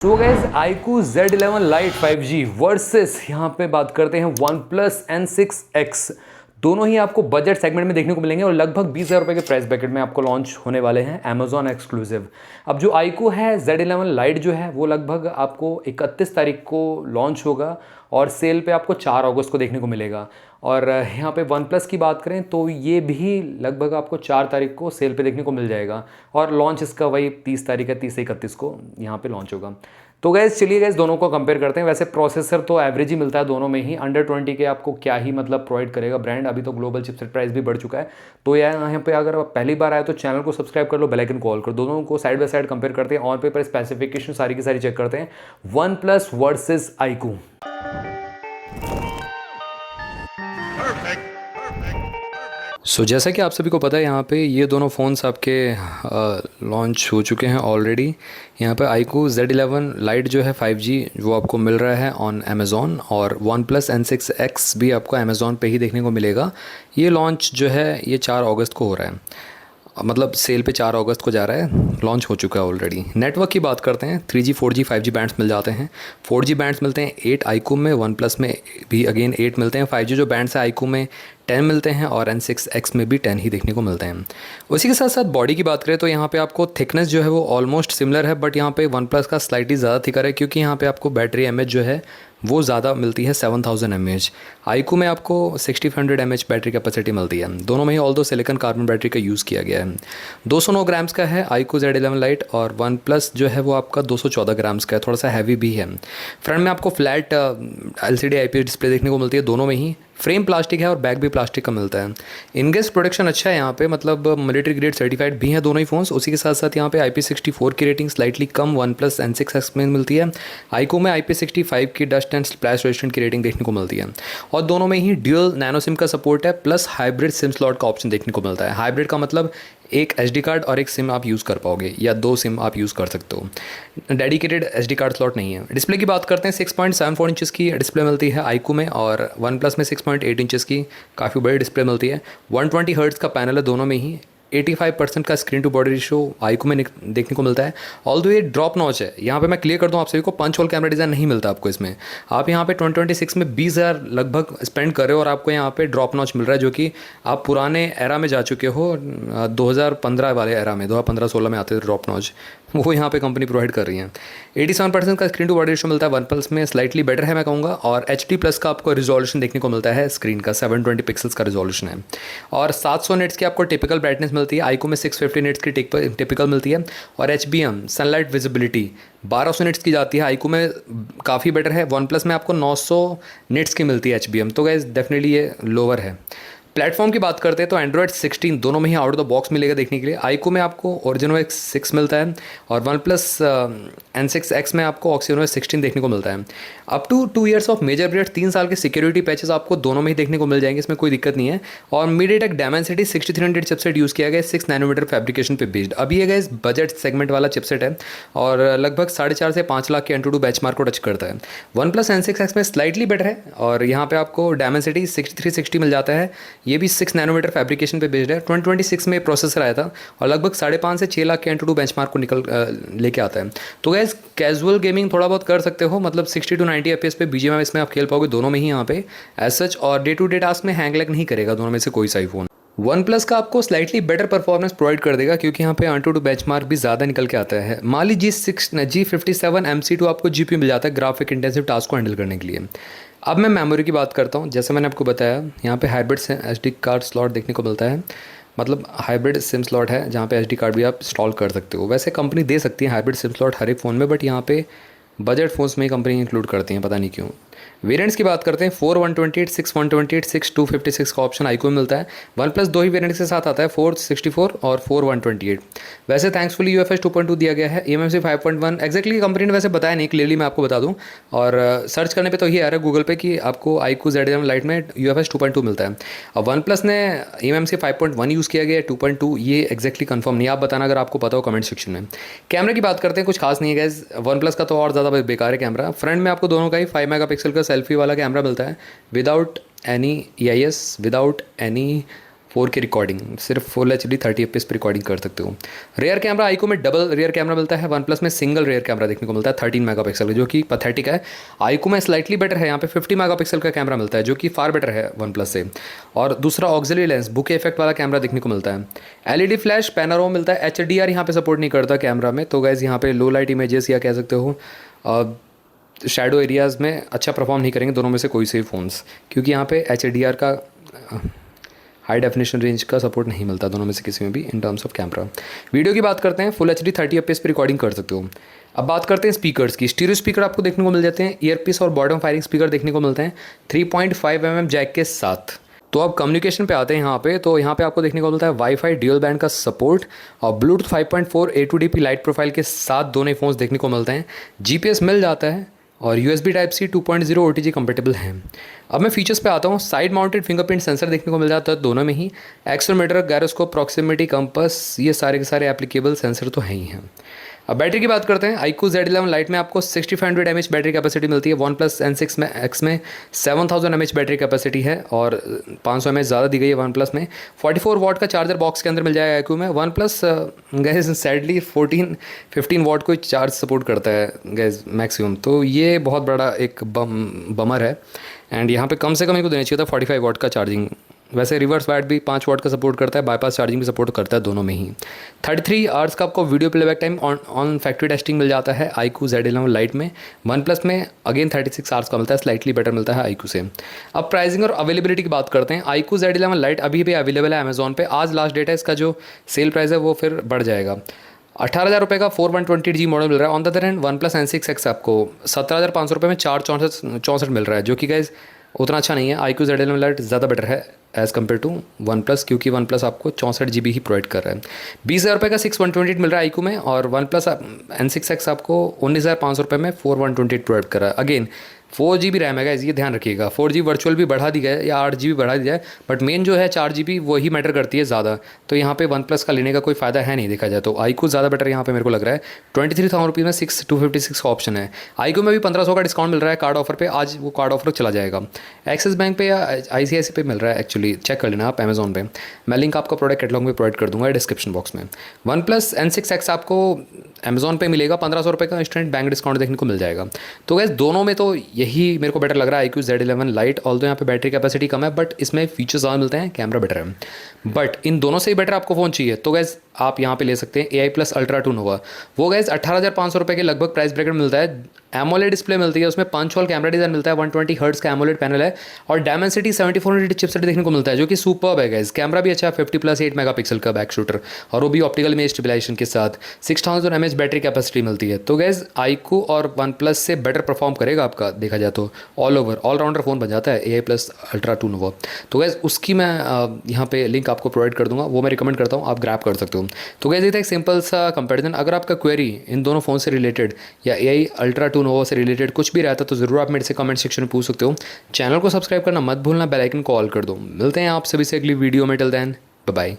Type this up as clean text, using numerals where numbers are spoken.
तो guys iQOO Z11 Lite 5G versus यहाँ पे बात करते हैं OnePlus N6X। दोनों ही आपको बजट सेगमेंट में देखने को मिलेंगे और लगभग 20,000 रुपये के प्राइस ब्रैकेट में आपको लॉन्च होने वाले हैं अमेजॉन एक्सक्लूसिव। अब जो iQOO है Z11 Lite जो है वो लगभग आपको 31 तारीख को लॉन्च होगा और सेल पे आपको 4 अगस्त को देखने को मिलेगा। और यहाँ पे वन प्लस की बात करें तो ये भी लगभग आपको 4 तारीख को सेल पे देखने को मिल जाएगा और लॉन्च इसका वही 30 तारीख है, 30 से 31 को यहाँ पे लॉन्च होगा। तो गैस चलिए गैस दोनों को कंपेयर करते हैं। वैसे प्रोसेसर तो एवरेज ही मिलता है दोनों में ही, अंडर 20 के आपको क्या ही मतलब प्रोवाइड करेगा ब्रांड। अभी तो ग्लोबल चिपसेट प्राइस भी बढ़ चुका है। तो यहाँ पे अगर आप पहली बार आए तो चैनल को सब्सक्राइब कर लो, बेल आइकन कॉल कर, दोनों को साइड बाय साइड कंपेयर करते हैं, ऑन पेपर स्पेसिफिकेशन सारी की सारी चेक करते हैं। One plus versus iQOO। जैसा कि आप सभी को पता है यहाँ पे ये दोनों फ़ोन्स आपके लॉन्च हो चुके हैं ऑलरेडी। यहाँ पे iQOO Z11 Lite जो है 5G वो आपको मिल रहा है ऑन अमेज़ॉन, और OnePlus N6X भी आपको अमेज़ॉन पे ही देखने को मिलेगा। ये लॉन्च जो है ये 4 अगस्त को हो रहा है, मतलब सेल पे 4 अगस्त को जा रहा है, लॉन्च हो चुका है ऑलरेडी। नेटवर्क की बात करते हैं, 3G 4G 5G बैंड्स मिल जाते हैं। 4G बैंड्स मिलते हैं 8 iQOO में, OnePlus में भी अगेन 8 मिलते हैं। 5G जो बैंड्स है iQOO में 10 मिलते हैं और N6X में भी 10 ही देखने को मिलते हैं। उसी के साथ साथ बॉडी की बात करें तो यहाँ पे आपको थिकनेस जो है वो ऑलमोस्ट सिमिलर है, बट यहाँ पे OnePlus का स्लाइटली ज़्यादा थिकर है क्योंकि यहाँ पे आपको बैटरी एमएच जो है वो ज़्यादा मिलती है, 7000 mAh। iQOO में आपको 6500 mAh बैटरी कैपेसिटी मिलती है। दोनों में ही ऑल्दो सिलिकॉन कार्बन बैटरी का यूज़ किया गया है। 209 ग्राम्स का है iQOO Z11 Lite और OnePlus जो है वो आपका 214 ग्राम्स का है, थोड़ा सा हैवी भी है। फ्रंट में आपको फ्लैट LCD IPS डिस्प्ले देखने को मिलती है दोनों में ही। फ्रेम प्लास्टिक है और बैक भी प्लास्टिक का मिलता है। इनगेस प्रोटेक्शन अच्छा है यहाँ पे, मतलब मिलिट्री ग्रेड सर्टिफाइड भी हैं दोनों ही फ़ोन्स। उसी के साथ साथ यहाँ पे IP64 की रेटिंग स्लाइटली कम OnePlus N6X में मिलती है। iQOO में IP65 की डस्ट एंड स्प्लैश रेजिस्टेंट की रेटिंग देखने को मिलती है और दोनों में ही ड्यूअल नैनो सिम का सपोर्ट है, प्लस हाइब्रिड सिम स्लॉट का ऑप्शन देखने को मिलता है। हाइब्रिड का मतलब एक SD कार्ड और एक सिम आप यूज़ कर पाओगे या 2 सिम आप यूज़ कर सकते हो। डेडिकेटेड SD कार्ड स्लॉट नहीं है। डिस्प्ले की बात करते हैं, 6.74 इंचेस की डिस्प्ले मिलती है iQOO में और OnePlus में 6.8 इंचेस की काफ़ी बड़ी डिस्प्ले मिलती है। 120 हर्ट्ज़ का पैनल है दोनों में ही। 85% का screen to body ratio iQOO में देखने को मिलता है। ऑल्दो ये ड्रॉप नॉच है, यहाँ पे मैं क्लियर कर दूँ आप सभी को, पंच होल कैमरा डिज़ाइन नहीं मिलता आपको इसमें। आप यहाँ पे 2026 में 20,000 लगभग स्पेंड कर रहे हो और आपको यहाँ पे ड्रॉप नॉच मिल रहा है, जो कि आप पुराने एरा में जा चुके हो, 2015 वाले एरा में, 2015-16 में आते थे ड्रॉप नॉच, वो यहाँ पे कंपनी प्रोवाइड कर रही है। 87% का स्क्रीन टू बॉडी रेशो मिलता है OnePlus में, स्लाइटली बेटर है मैं कहूँगा। और HD+ का आपको रिजोल्यूशन देखने को मिलता है, स्क्रीन का 720 पिक्सल्स का रिजोल्यूशन है और 700 निट्स की आपको टिपिकल ब्राइटनेस मिलती है। iQOO में 650 निट्स की टिपिकल मिलती है और HBM सनलाइट विजिबिलिटी 1200 निट्स की जाती है। iQOO में काफ़ी बेटर है। OnePlus में आपको 900 निट्स की मिलती है HBM, तो गाइस डेफिनेटली ये लोअर है। प्लेटफॉर्म की बात करते हैं तो Android 16 दोनों में ही आउट ऑफ द बॉक्स मिलेगा देखने के लिए। iQOO में आपको OrionOS 6 मिलता है और OnePlus N6X में आपको OxygenOS 16 देखने को मिलता है। Up to 2 years of major update, 3 साल के सिक्योरिटी पैचेस आपको दोनों में ही देखने को मिल जाएंगे, इसमें कोई दिक्कत नहीं है। और MediaTek Dimensity 6300 चिपसेट यूज़ किया गया, 6 नैनोमीटर फैब्रिकेशन पे बेस्ड। अभी ये गाइस बजट सेगमेंट वाला चिपसेट है और लगभग 4.5 से 5 लाख के Antutu बेंचमार्क को टच करता है। OnePlus N6X में स्लाइटली बेटर है और यहाँ पे आपको Dimensity 6360 मिल जाता है, ये भी 6 नैनोमीटर फैब्रिकेशन पे बेस्ड है। 2026 में प्रोसेसर आया था और लगभग 5.5 से 6 लाख के Antutu बेंचमार्क को लेके आता है। तो गैस कैजुअल गेमिंग थोड़ा बहुत कर सकते हो, मतलब 60 to 90 FPS पे BGMI इसमें आप खेल पाओगे दोनों में ही यहाँ पे एज सच, और डे टू डे टास्क में हैंग लैग नहीं करेगा दोनों में से कोई सा ही फोन। OnePlus का आपको स्लाइटली बेटर परफॉर्मेंस प्रोवाइड कर देगा क्योंकि यहाँ पे Antutu बेंचमार्क भी ज़्यादा निकल के आता है। Mali G57 MC2 आपको GPU मिल जाता है ग्राफिक इंटेंसिव टास्क को हैंडल करने के लिए। अब मैं मेमोरी की बात करता हूँ। जैसे मैंने आपको बताया यहाँ पे हाइब्रिड SD कार्ड स्लॉट देखने को मिलता है, मतलब हाइब्रिड सिम स्लॉट है जहाँ पे SD कार्ड भी आप इंस्टॉल कर सकते हो। वैसे कंपनी दे सकती है हाइब्रिड सिम स्लॉट हर एक फ़ोन में, बट यहाँ पे बजट फ़ोन्स में ही कंपनी इंक्लूड करती हैं, पता नहीं क्यों। वेरिएंट्स की बात करते हैं, 4128, 6128, 6256 का ऑप्शन iQOO में मिलता है। OnePlus 2 ही वेरिएंट्स के साथ आता है, 464 और 4128। वैसे थैंक्सफुली UFS 2.2 दिया गया है, eMMC 5.1 एक्जैक्टली कंपनी ने वैसे बताया नहीं, क्लियरली मैं आपको बता दूं। और सर्च करने पे तो ये आ रहा है गूगल पे कि आपको iQOO Z11 Lite में UFS 2.2 मिलता है। अब OnePlus ने eMMC 5.1 यूज़ किया गया है, 2.2 ये एक्जैक्टली कंफर्म नहीं, आप बताना अगर आपको पता हो कमेंट सेक्शन में। कैमरे की बात करते हैं, कुछ खास नहीं है गैस, OnePlus का तो और ज़्यादा बेकार है कैमरा। फ्रंट में आपको दोनों का ही 5 मेगापिक्सल का सेल्फी वाला कैमरा मिलता है without any EIS, without any 4K recording, सिर्फ फुल एच डी 30 FPS पर रिकॉर्डिंग कर सकते हो। रेयर कैमरा आईक्यू में डबल रेयर कैमरा मिलता है, वन प्लस में सिंगल रेयर कैमरा देखने को मिलता है 13 मेगापिक्सल, जो कि पैथेटिक है। आईक्यू में स्लाइटली बेटर है, यहाँ पे 50 मेगापिक्सल का कैमरा मिलता है, जो कि फार बेटर है वन प्लस से। और दूसरा ऑक्सिलरी लेंस बुके इफेक्ट वाला कैमरा देखने को मिलता है। एलईडी फ्लैश पैनोरामा मिलता है, HDR यहाँ पे सपोर्ट नहीं करता कैमरा में, तो गैस यहाँ पे लो लाइट इमेजेस या कह सकते हो शैडो एरियाज़ में अच्छा परफॉर्म नहीं करेंगे दोनों में से कोई से भी फ़ोन्स, क्योंकि यहाँ पे HDR का हाई डेफिनेशन रेंज का सपोर्ट नहीं मिलता दोनों में से किसी में भी in terms of camera. Video की बात करते हैं, फुल HD 30 FPS पर रिकॉर्डिंग कर सकते हो। अब बात करते हैं स्पीकर्स की। स्टीरियो स्पीकर आपको देखने को मिल जाते हैं, ईयरपीस और बॉटम फायरिंग स्पीकर देखने को मिलते हैं 3.5 mm जैक के साथ। तो अब कम्युनिकेशन पे आते हैं यहाँ पे, तो यहाँ पे आपको देखने को मिलता है वाईफाई ड्यूल बैंड का सपोर्ट और ब्लूटूथ 5.4 A2DP लाइट प्रोफाइल के साथ दोनों फ़ोन्स देखने को मिलते हैं। GPS मिल जाता है और USB Type-C 2.0 OTG कंपेटेबल है। अब मैं फीचर्स पे आता हूँ। साइड माउंटेड फिंगरप्रिंट सेंसर देखने को मिल जाता है दोनों में ही। एक्सेलरोमीटर, गायरोस्कोप, प्रॉक्सिमिटी, कंपास, ये सारे के सारे एप्लीकेबल सेंसर तो हैं ही हैं। अब बैटरी की बात करते हैं। iQOO Z11 लाइट में आपको 6500 mAh बैटरी कैपेसिटी मिलती है। OnePlus N6 में X में 7000 mAh बैटरी कैपेसिटी है और 500 mAh ज़्यादा दी गई है OnePlus में। 44 वाट का चार्जर बॉक्स के अंदर मिल जाएगा iQOO में। OnePlus गैस सैडली 15 वाट को चार्ज सपोर्ट करता है गैस मैक्सिमम, तो ये बहुत बड़ा एक बमर है। एंड यहाँ पे कम से कम इनको देना चाहिए था 45 वाट का चार्जिंग। वैसे रिवर्स वाट भी 5 वाट का सपोर्ट करता है, बाईपास चार्जिंग भी सपोर्ट करता है दोनों में ही। 33 आवर्स का आपको video playback time on factory testing मिल जाता है iQOO Z11 लाइट में। OnePlus में अगेन 36 आवर्स का मिलता है, स्लाइटली बेटर मिलता है iQOO से। अब प्राइसिंग और अवेलेबिलिटी की बात करते हैं। iQOO Z11 लाइट अभी भी अवेलेबल है अमेजोन पे। आज लास्ट डेट है, इसका जो सेल प्राइस है वो फिर बढ़ जाएगा। 18,000 रुपये का 4128G मॉडल मिल रहा है। On the other hand OnePlus N6X आपको 17,500 रुपये में 464 मिल रहा है, जो कि गाइज उतना अच्छा नहीं है। iQOO Z11 लाइट ज़्यादा बेटर है एज़ कम्पेयर टू OnePlus, क्योंकि OnePlus आपको 64 GB ही प्रोवाइड कर रहा है। 20,000 रुपये का 6128 मिल रहा है iQOO में, और OnePlus N6X आपको 19,500 रुपये में 4128 प्रोवाइड कर रहा है। अगेन 4GB रैम है गाइस, ये ध्यान रखिएगा। 4G वर्चुअल भी बढ़ा दी गया है या 8GB बढ़ा दिया है, बट मेन जो है 4GB वही मैटर करती है ज़्यादा। तो यहाँ पे OnePlus का लेने का कोई फ़ायदा है नहीं देखा जाए तो। iQOO ज़्यादा बेटर यहाँ पे मेरे को लग रहा है। 23,000 रुपये में 256 का ऑप्शन है। iQOO में भी 1500 का डिस्काउंट मिल रहा है कार्ड ऑफर पे, आज वो कार्ड ऑफर चला जाएगा। एक्सिस बैंक पे या ICICI पे मिल रहा है, एक्चुअली चेक कर लेना आप अमेजोन पे। मैं लिंक आपको प्रोडक्ट कैटलॉग में प्रोवाइड कर दूंगा डिस्क्रिप्शन बॉक्स में। OnePlus N6X आपको अमेजोन पे मिलेगा 1500 रुपये का इंस्टेंट बैंक डिस्काउंट देखने को मिल जाएगा। तो गैस दोनों में तो यही मेरे को बेटर लग रहा है iQOO Z11 लाइट। ऑल्दो यहाँ पे बैटरी कैपेसिटी कम है, बट इसमें फीचर्स ज़्यादा मिलते हैं, कैमरा बेटर है। बट इन दोनों से ही बेटर आपको फ़ोन चाहिए तो गैस आप यहाँ पे ले सकते हैं AI+ Ultra 2 Nova। वो गैस 18,500 रुपये के लगभग प्राइस ब्रैकेट मिलता है। एमोलेड डिस्प्ले मिलती है, उसमें पंच होल कैमरा डिज़ाइन मिलता है, 120 हर्ट्ज का एमोलेड पैनल है, और डायमेंसिटी 7400 चिपसेट देखने को मिलता है, जो कि सुपर्ब है गाइस। कैमरा भी अच्छा है, 50+8 मेगापिक्सल का बैक शूटर, और वो भी ऑप्टिकल इमेज स्टेबलाइजेशन के साथ। 6000 mAh बैटरी कैपेसिटी मिलती है। तो गैस iQOO और OnePlus से बेटर परफॉर्म करेगा आपका देखा जाए तो। ऑलराउंडर फ़ोन बन जाता है AI+ Ultra 2 Nova। तो गैस उसकी मैं यहाँ पे लिंक आपको प्रोवाइड कर दूंगा, वो मैं रिकमेंड करता हूँ, आप ग्रैब कर सकते हो। तो गैस ये था एक सिंपल सा कंपैरिजन। अगर आपका क्वेरी इन दोनों फ़ोन से रिलेटेड या AI Ultra 2 Nova से रिलेटेड कुछ भी रहता तो ज़रूर आप मेरे से कमेंट सेक्शन में पूछ सकते हो। चैनल को सब्सक्राइब करना मत भूलना, बेल आइकन को ऑल कर दो। मिलते हैं आप सभी से अगली वीडियो में। Till then bye bye.